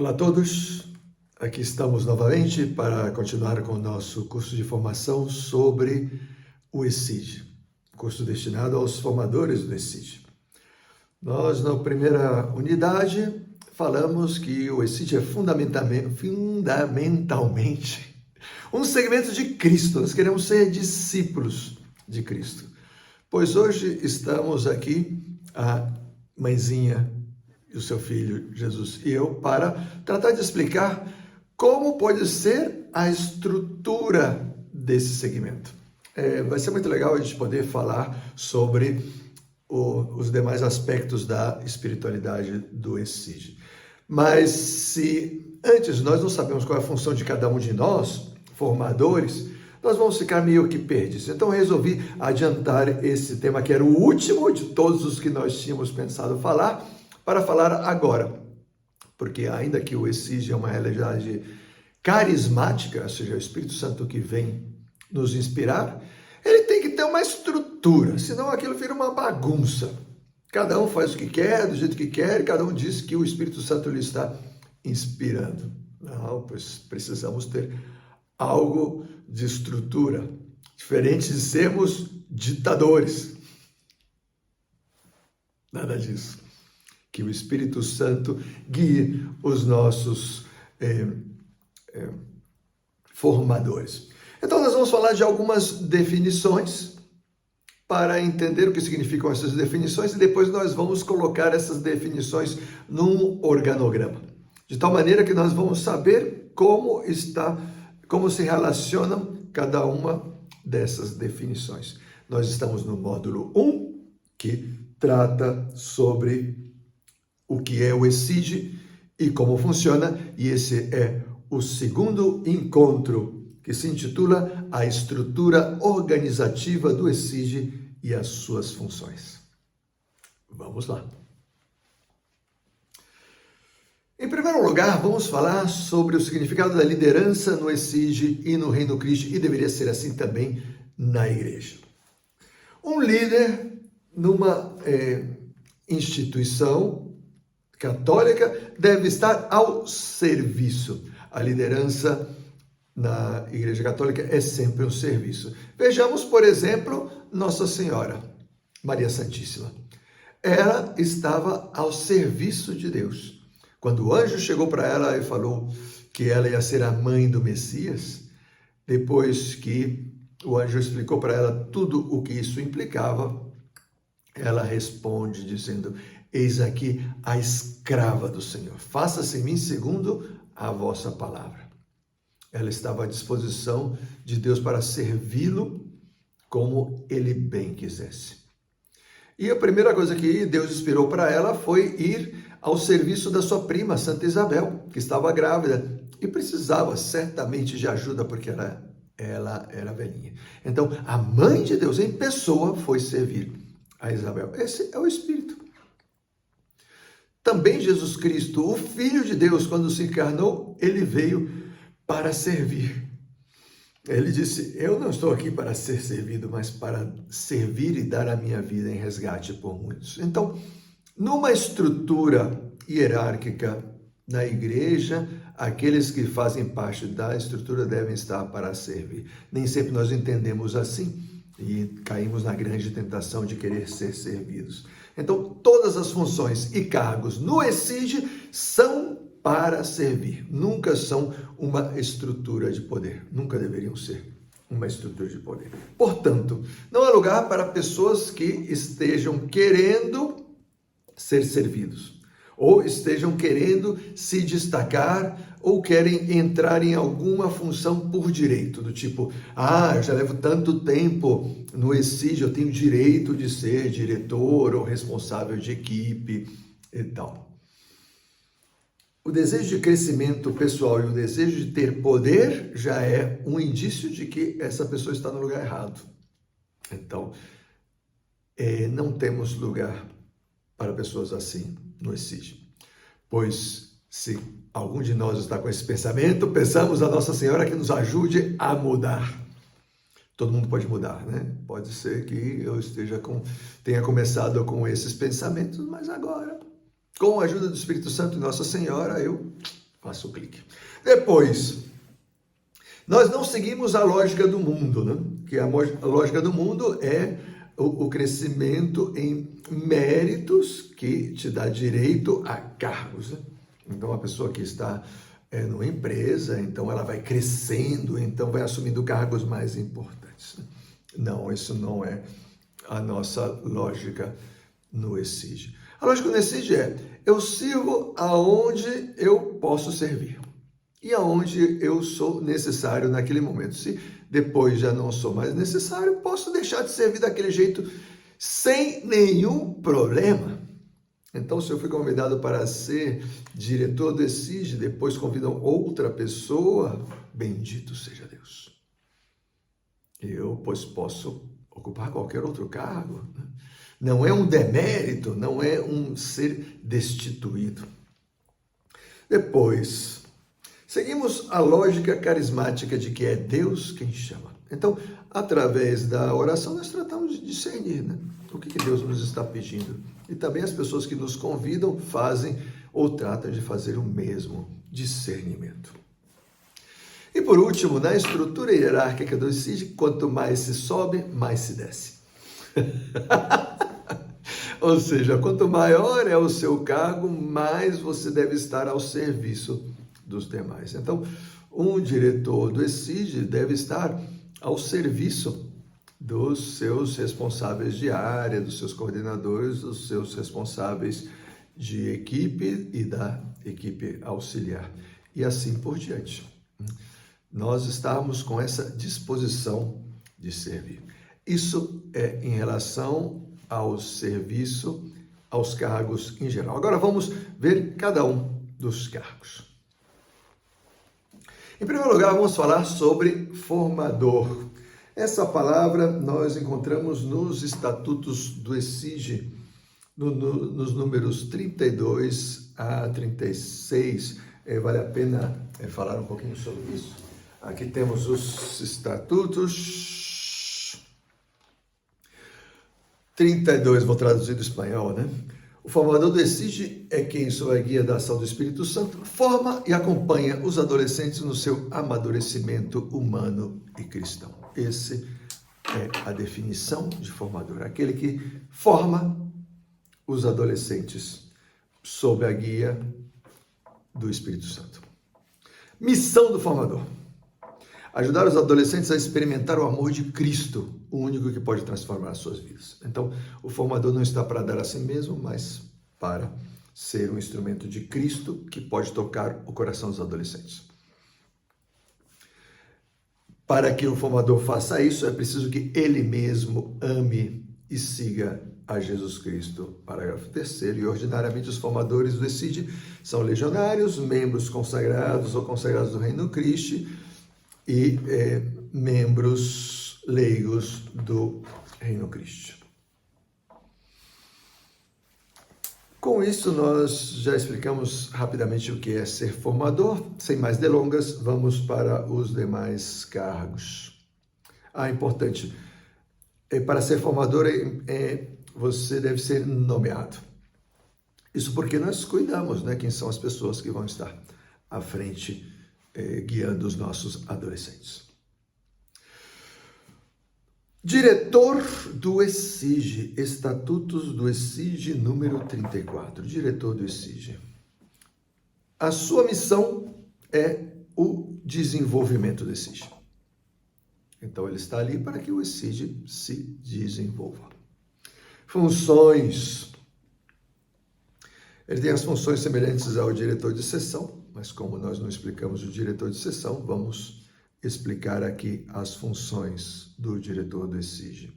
Olá a todos, aqui estamos novamente para continuar com o nosso curso de formação sobre o ESID, curso destinado aos formadores do ESID. Nós, na primeira unidade, falamos que o ESID é fundamentalmente um segmento de Cristo. Nós queremos ser discípulos de Cristo. Pois hoje estamos aqui, a mãezinha e o seu filho Jesus e eu, para tratar de explicar como pode ser a estrutura desse segmento. Vai ser muito legal a gente poder falar sobre os demais aspectos da espiritualidade do ESID. Mas se antes nós não sabemos qual é a função de cada um de nós, formadores, nós vamos ficar meio que perdidos. Então resolvi adiantar esse tema, que era o último de todos os que nós tínhamos pensado falar, para falar agora. Porque ainda que o ESID é uma realidade carismática, ou seja, o Espírito Santo que vem nos inspirar, ele tem que ter uma estrutura, senão aquilo vira uma bagunça. Cada um faz o que quer, do jeito que quer, e cada um diz que o Espírito Santo lhe está inspirando. Não, pois precisamos ter algo de estrutura, diferente de sermos ditadores. Nada disso. Que o Espírito Santo guie os nossos formadores. Então nós vamos falar de algumas definições para entender o que significam essas definições e depois nós vamos colocar essas definições num organograma. De tal maneira que nós vamos saber como se relacionam cada uma dessas definições. Nós estamos no módulo 1, que trata sobre o que é o ESID e como funciona, e esse é o segundo encontro, que se intitula A Estrutura Organizativa do ESID e as Suas Funções. Vamos lá. Em primeiro lugar, vamos falar sobre o significado da liderança no ESID e no Reino Cristo, e deveria ser assim também na igreja. Um líder numa instituição católica deve estar ao serviço. A liderança na Igreja Católica é sempre um serviço. Vejamos, por exemplo, Nossa Senhora, Maria Santíssima. Ela estava ao serviço de Deus. Quando o anjo chegou para ela e falou que ela ia ser a mãe do Messias, depois que o anjo explicou para ela tudo o que isso implicava, ela responde dizendo: eis aqui a escrava do Senhor, faça-se em mim segundo a vossa palavra. Ela estava à disposição de Deus para servi-lo como ele bem quisesse. E a primeira coisa que Deus inspirou para ela foi ir ao serviço da sua prima, Santa Isabel, que estava grávida e precisava certamente de ajuda, porque ela era velhinha. Então, a mãe de Deus em pessoa foi servir a Isabel. Esse é o Espírito. Também Jesus Cristo, o Filho de Deus, quando se encarnou, ele veio para servir. Ele disse: eu não estou aqui para ser servido, mas para servir e dar a minha vida em resgate por muitos. Então, numa estrutura hierárquica na igreja, aqueles que fazem parte da estrutura devem estar para servir. Nem sempre nós entendemos assim e caímos na grande tentação de querer ser servidos. Então, todas as funções e cargos no ESID são para servir. Nunca são uma estrutura de poder. Nunca deveriam ser uma estrutura de poder. Portanto, não há lugar para pessoas que estejam querendo ser servidos, ou estejam querendo se destacar, ou querem entrar em alguma função por direito, do tipo: eu já levo tanto tempo no ESID, eu tenho direito de ser diretor ou responsável de equipe e tal. O desejo de crescimento pessoal e o desejo de ter poder já é um indício de que essa pessoa está no lugar errado. Então, não temos lugar para pessoas assim no ESID. Pois, se algum de nós está com esse pensamento, peçamos a Nossa Senhora que nos ajude a mudar. Todo mundo pode mudar, né? Pode ser que eu tenha começado com esses pensamentos, mas agora, com a ajuda do Espírito Santo e Nossa Senhora, eu Faça o clique. Depois, nós não seguimos a lógica do mundo, né? Que a lógica do mundo é o crescimento em méritos que te dá direito a cargos, né? Então, a pessoa que está numa empresa, então ela vai crescendo, então vai assumindo cargos mais importantes, né? Não, isso não é a nossa lógica no ESIG. A lógica no ESIG é: eu sirvo aonde eu posso servir e aonde eu sou necessário naquele momento. Se depois já não sou mais necessário, posso deixar de servir daquele jeito sem nenhum problema. Então, se eu fui convidado para ser diretor do ESIG, depois convidam outra pessoa, bendito seja Deus. Eu, pois, posso ocupar qualquer outro cargo, né? Não é um demérito, não é um ser destituído. Depois, seguimos a lógica carismática de que é Deus quem chama. Então, através da oração, nós tratamos de discernir, né? O que Deus nos está pedindo. E também as pessoas que nos convidam fazem ou tratam de fazer o mesmo discernimento. E por último, na estrutura hierárquica do ESIG, quanto mais se sobe, mais se desce. Ou seja, quanto maior é o seu cargo, mais você deve estar ao serviço dos demais. Então, um diretor do ESIG deve estar ao serviço dos seus responsáveis de área, dos seus coordenadores, dos seus responsáveis de equipe e da equipe auxiliar. E assim por diante. Nós estamos com essa disposição de servir. Isso é em relação ao serviço, aos cargos em geral. Agora vamos ver cada um dos cargos. Em primeiro lugar, vamos falar sobre formador. Essa palavra nós encontramos nos estatutos do ESIG, nos números 32 a 36. Vale a pena falar um pouquinho sobre isso. Aqui temos os estatutos. 32, vou traduzir do espanhol, né? O formador do ESIG é quem, sob a guia da ação do Espírito Santo, forma e acompanha os adolescentes no seu amadurecimento humano e cristão. Esse é a definição de formador, aquele que forma os adolescentes sob a guia do Espírito Santo. Missão do formador: ajudar os adolescentes a experimentar o amor de Cristo, o único que pode transformar as suas vidas. Então, o formador não está para dar a si mesmo, mas para ser um instrumento de Cristo que pode tocar o coração dos adolescentes. Para que o formador faça isso, é preciso que ele mesmo ame e siga a Jesus Cristo. Parágrafo 3º. E ordinariamente os formadores do ESIG são legionários, membros consagrados ou consagrados do Reino Cristo e membros leigos do Reino Cristo. Com isso, nós já explicamos rapidamente o que é ser formador. Sem mais delongas, vamos para os demais cargos. Importante, para ser formador, você deve ser nomeado. Isso porque nós cuidamos, né? Quem são as pessoas que vão estar à frente, guiando os nossos adolescentes. Diretor do ESIG, Estatutos do ESIG, número 34. Diretor do ESIG. A sua missão é o desenvolvimento do ESIG. Então, ele está ali para que o ESIG se desenvolva. Funções. Ele tem as funções semelhantes ao diretor de seção, mas como nós não explicamos o diretor de seção, vamos explicar aqui as funções do diretor do ESIG.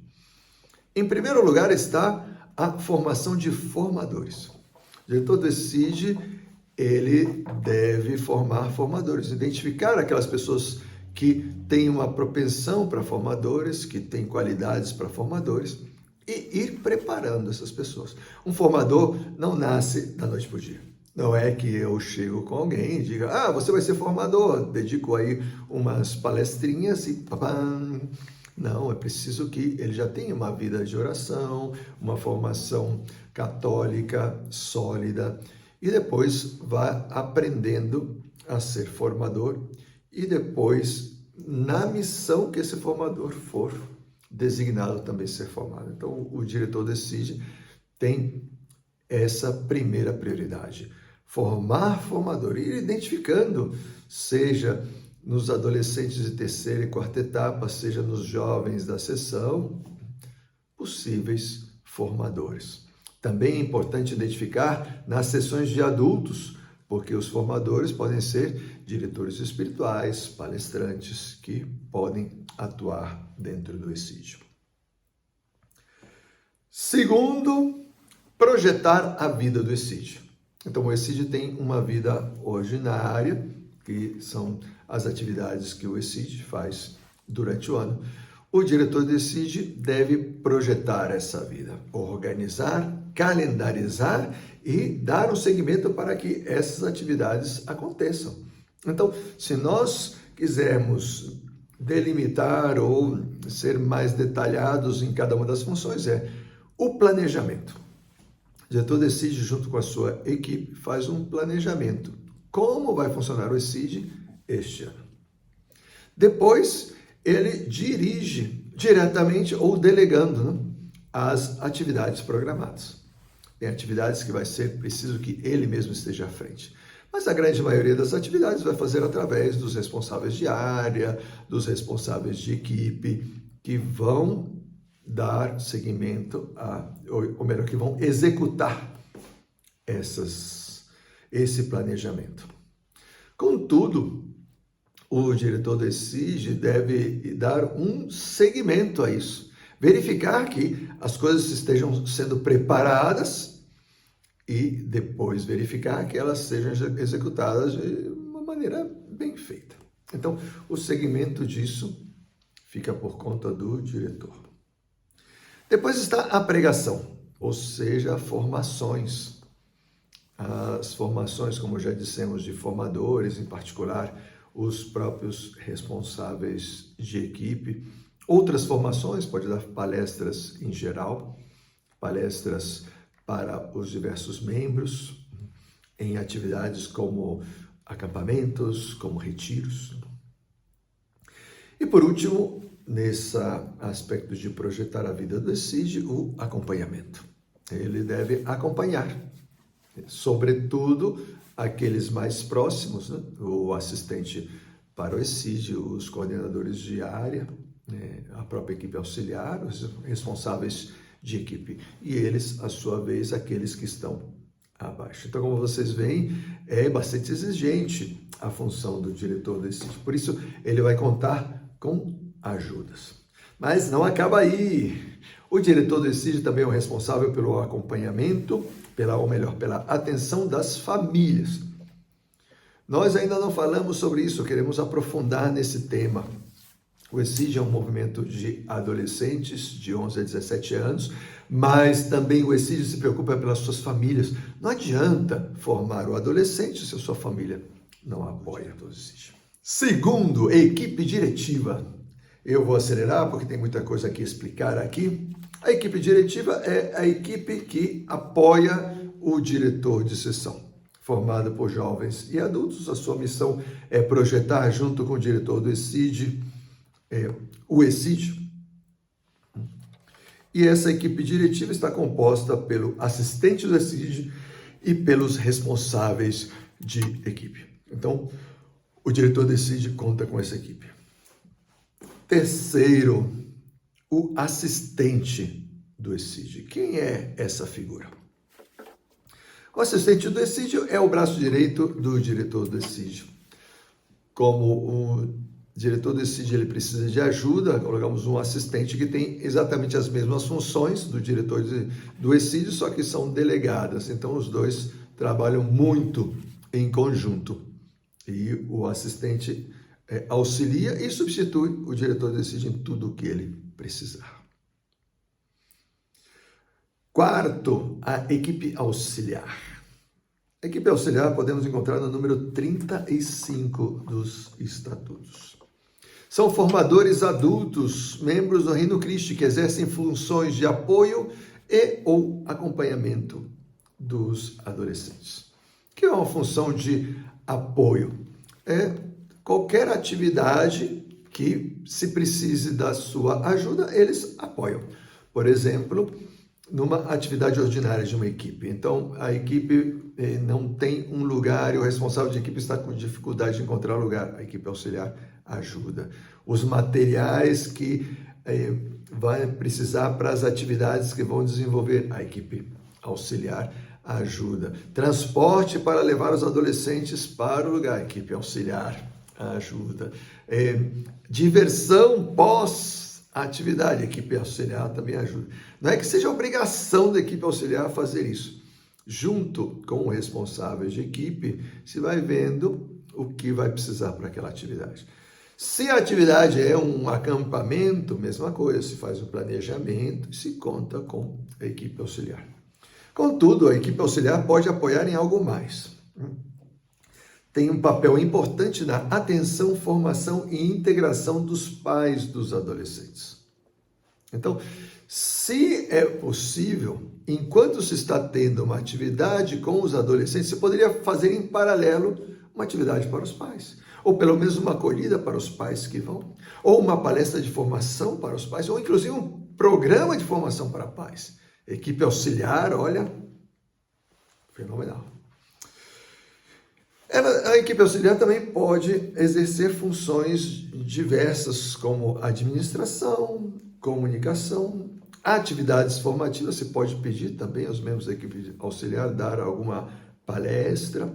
Em primeiro lugar está a formação de formadores. O diretor do ESIG, ele deve formar formadores, identificar aquelas pessoas que têm uma propensão para formadores, que têm qualidades para formadores, e ir preparando essas pessoas. Um formador não nasce da noite para o dia. Não é que eu chego com alguém e diga, você vai ser formador, dedico aí umas palestrinhas e papam. Não, é preciso que ele já tenha uma vida de oração, uma formação católica sólida e depois vá aprendendo a ser formador e depois, na missão que esse formador for designado também ser formado. Então, o diretor do ECID tem essa primeira prioridade, formar formador, ir identificando, seja nos adolescentes de terceira e quarta etapa, seja nos jovens da seção, possíveis formadores. Também é importante identificar nas sessões de adultos, porque os formadores podem ser diretores espirituais, palestrantes que podem atuar dentro do ECID. Segundo, projetar a vida do ECID. Então, o ECID tem uma vida ordinária, que são as atividades que o ECID faz durante o ano. O diretor do ECID deve projetar essa vida, organizar, calendarizar e dar um segmento para que essas atividades aconteçam. Então, se nós quisermos delimitar ou ser mais detalhados em cada uma das funções, o planejamento. O diretor do ECID, junto com a sua equipe, faz um planejamento. Como vai funcionar o ECID este ano? Depois, ele dirige diretamente ou delegando as atividades programadas. Tem atividades que vai ser preciso que ele mesmo esteja à frente. Mas a grande maioria das atividades vai fazer através dos responsáveis de área, dos responsáveis de equipe, que vão dar seguimento ou melhor, que vão executar esse planejamento. Contudo, o diretor do ECID deve dar um seguimento a isso, verificar que as coisas estejam sendo preparadas e depois verificar que elas sejam executadas de uma maneira bem feita. Então, o seguimento disso fica por conta do diretor. Depois está a pregação, ou seja, formações. As formações, como já dissemos, de formadores, em particular, os próprios responsáveis de equipe. Outras formações, pode dar palestras em geral, palestras para os diversos membros, em atividades como acampamentos, como retiros. E por último, nesse aspecto de projetar a vida do ECID, o acompanhamento. Ele deve acompanhar, sobretudo aqueles mais próximos, o assistente para o ECID, os coordenadores de área, a própria equipe auxiliar, os responsáveis de equipe, e eles, à sua vez, aqueles que estão abaixo. Então, como vocês veem, é bastante exigente a função do diretor do ECID, por isso ele vai contar com ajudas. Mas não acaba aí. O diretor do ECID também é o responsável pelo acompanhamento, pela atenção das famílias. Nós ainda não falamos sobre isso, queremos aprofundar nesse tema. O ECID é um movimento de adolescentes de 11 a 17 anos, mas também o ECID se preocupa pelas suas famílias. Não adianta formar o adolescente se a sua família não apoia o ECID. Segundo, equipe diretiva. Eu vou acelerar porque tem muita coisa aqui a explicar aqui. A equipe diretiva é a equipe que apoia o diretor de seção, formada por jovens e adultos. A sua missão é projetar, junto com o diretor do ECID, o ECID. E essa equipe diretiva está composta pelo assistente do ECID e pelos responsáveis de equipe. Então, o diretor do ECID conta com essa equipe. Terceiro, o assistente do ECID. Quem é essa figura? O assistente do ECID é o braço direito do diretor do ECID. Como o diretor do ECID ele precisa de ajuda, colocamos um assistente que tem exatamente as mesmas funções do diretor do ECID, só que são delegadas. Então, os dois trabalham muito em conjunto. E o assistente auxilia e substitui o diretor do ECID em tudo o que ele precisar. Quarto, a equipe auxiliar. A equipe auxiliar podemos encontrar no número 35 dos estatutos. São formadores adultos, membros do Reino Cristo, que exercem funções de apoio e ou acompanhamento dos adolescentes. Que é uma função de apoio? qualquer atividade que, se precise da sua ajuda, eles apoiam. Por exemplo, numa atividade ordinária de uma equipe. Então, a equipe não tem um lugar e o responsável de equipe está com dificuldade de encontrar lugar. A equipe auxiliar ajuda. Os materiais que vai precisar para as atividades que vão desenvolver, a equipe auxiliar ajuda. Transporte para levar os adolescentes para o lugar, a equipe auxiliar ajuda. Diversão pós-atividade, a equipe auxiliar também ajuda. Não é que seja obrigação da equipe auxiliar fazer isso. Junto com o responsável de equipe, se vai vendo o que vai precisar para aquela atividade. Se a atividade é um acampamento, mesma coisa, se faz o planejamento e se conta com a equipe auxiliar. Contudo, a equipe auxiliar pode apoiar em algo mais. Tem um papel importante na atenção, formação e integração dos pais dos adolescentes. Então, se é possível, enquanto se está tendo uma atividade com os adolescentes, você poderia fazer em paralelo uma atividade para os pais, ou pelo menos uma acolhida para os pais que vão, ou uma palestra de formação para os pais, ou inclusive um programa de formação para pais. Equipe auxiliar, olha, fenomenal. A equipe auxiliar também pode exercer funções diversas, como administração, comunicação, atividades formativas. Você pode pedir também aos membros da equipe auxiliar dar alguma palestra,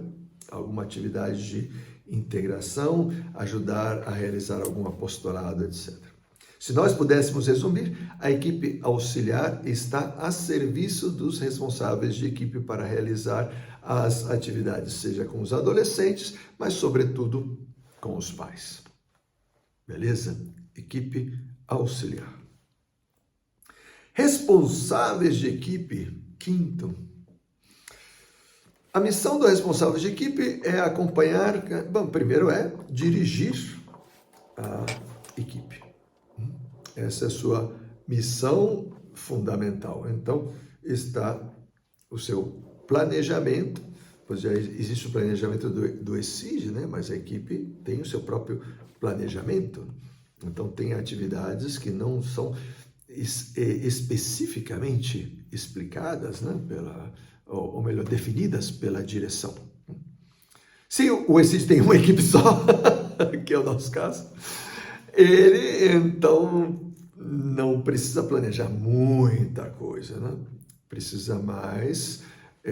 alguma atividade de integração, ajudar a realizar algum apostolado, etc. Se nós pudéssemos resumir, a equipe auxiliar está a serviço dos responsáveis de equipe para realizar as atividades, seja com os adolescentes, mas sobretudo com os pais. Beleza? Equipe auxiliar. Responsáveis de equipe, quinto. A missão do responsável de equipe é acompanhar, primeiro é dirigir a equipe. Essa é a sua missão fundamental. Então, está o seu planejamento, pois já existe o planejamento do ESID, né? Mas a equipe tem o seu próprio planejamento. Então, tem atividades que não são especificamente explicadas, né? Ou melhor, definidas pela direção. Se o ESID tem uma equipe só, que é o nosso caso, ele, então, não precisa planejar muita coisa, né? Precisa mais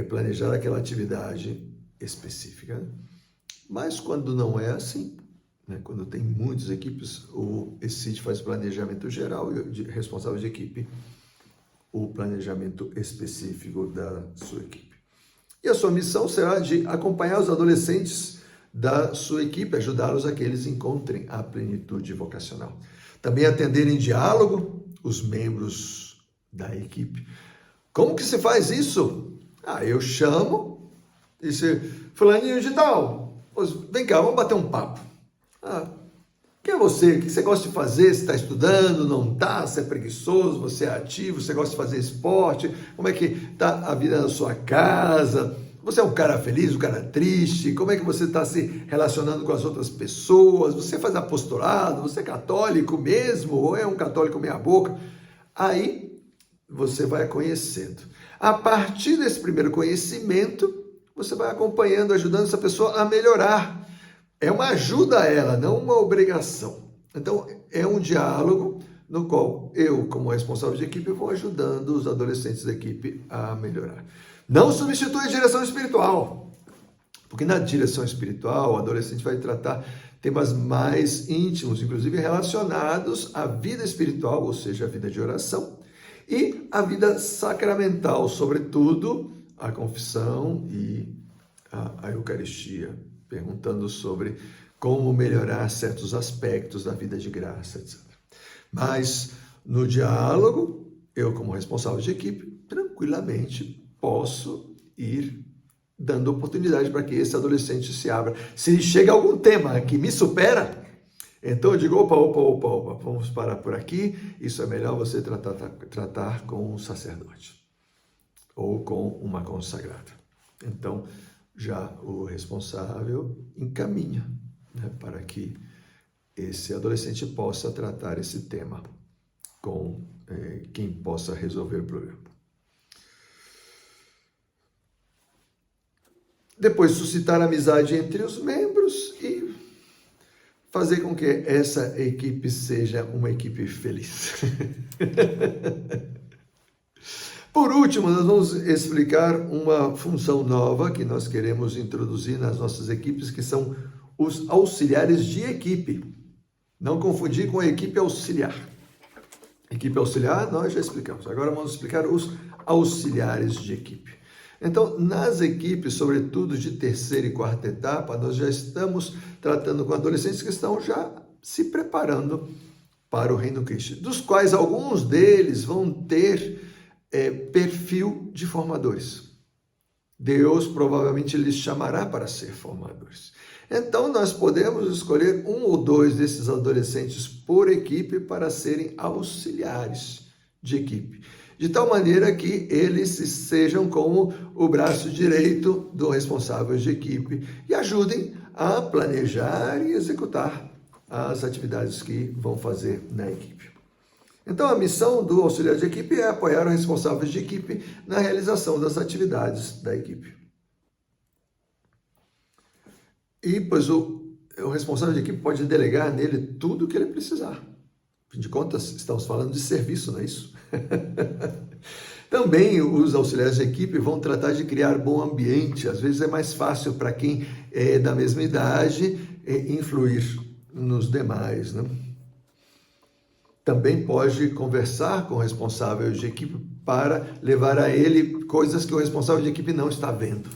planejar aquela atividade específica. Mas quando não é assim, né? Quando tem muitas equipes, o ESID faz planejamento geral e o responsável de equipe o planejamento específico da sua equipe. E a sua missão será de acompanhar os adolescentes da sua equipe, ajudá-los a que eles encontrem a plenitude vocacional. Também atender em diálogo os membros da equipe. Como que se faz isso? Eu chamo e disse, fulaninho de tal, vem cá, vamos bater um papo. Quem é você? O que você gosta de fazer? Você está estudando? Não está? Você é preguiçoso? Você é ativo? Você gosta de fazer esporte? Como é que está a vida na sua casa? Você é um cara feliz, um cara triste? Como é que você está se relacionando com as outras pessoas? Você faz apostolado? Você é católico mesmo? Ou é um católico meia boca? Aí você vai conhecendo. A partir desse primeiro conhecimento, você vai acompanhando, ajudando essa pessoa a melhorar. É uma ajuda a ela, não uma obrigação. Então, é um diálogo no qual eu, como responsável de equipe, vou ajudando os adolescentes da equipe a melhorar. Não substitui a direção espiritual, porque na direção espiritual, o adolescente vai tratar temas mais íntimos, inclusive relacionados à vida espiritual, ou seja, a vida de oração, e a vida sacramental, sobretudo a confissão e a Eucaristia, perguntando sobre como melhorar certos aspectos da vida de graça, etc. Mas no diálogo, eu como responsável de equipe, tranquilamente posso ir dando oportunidade para que esse adolescente se abra. Se chega algum tema que me supera, então eu digo, opa, vamos parar por aqui, isso é melhor você tratar com um sacerdote ou com uma consagrada. Então, já o responsável encaminha né, para que esse adolescente possa tratar esse tema com quem possa resolver o problema. Depois, suscitar amizade entre os membros e fazer com que essa equipe seja uma equipe feliz. Por último, nós vamos explicar uma função nova que nós queremos introduzir nas nossas equipes, que são os auxiliares de equipe. Não confundir com a equipe auxiliar. Equipe auxiliar, nós já explicamos. Agora vamos explicar os auxiliares de equipe. Então, nas equipes, sobretudo de terceira e quarta etapa, nós já estamos tratando com adolescentes que estão já se preparando para o Reino Cristo, dos quais alguns deles vão ter perfil de formadores. Deus provavelmente lhes chamará para ser formadores. Então, nós podemos escolher um ou dois desses adolescentes por equipe para serem auxiliares de equipe, de tal maneira que eles sejam como o braço direito do responsável de equipe e ajudem a planejar e executar as atividades que vão fazer na equipe. Então, a missão do auxiliar de equipe é apoiar os responsáveis de equipe na realização das atividades da equipe. E, pois, o responsável de equipe pode delegar nele tudo o que ele precisar. Afinal de contas, estamos falando de serviço, não é isso? Também os auxiliares de equipe vão tratar de criar bom ambiente. Às vezes é mais fácil para quem é da mesma idade influir nos demais, né? Também pode conversar com o responsável de equipe para levar a ele coisas que o responsável de equipe não está vendo.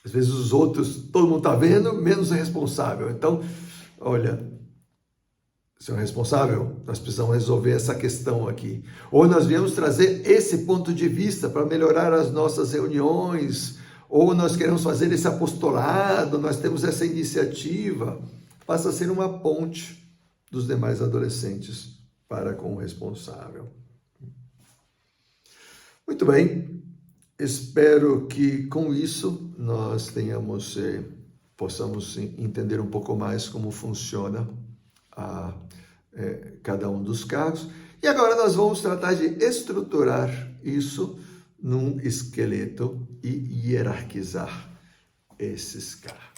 Às vezes os outros, todo mundo está vendo, menos o responsável. Então, olha, senhor responsável, nós precisamos resolver essa questão aqui. Ou nós viemos trazer esse ponto de vista para melhorar as nossas reuniões, ou nós queremos fazer esse apostolado, nós temos essa iniciativa. Passa a ser uma ponte dos demais adolescentes para com o responsável. Muito bem, espero que com isso nós possamos entender um pouco mais como funciona cada um dos cargos. E agora nós vamos tratar de estruturar isso num esqueleto e hierarquizar esses cargos.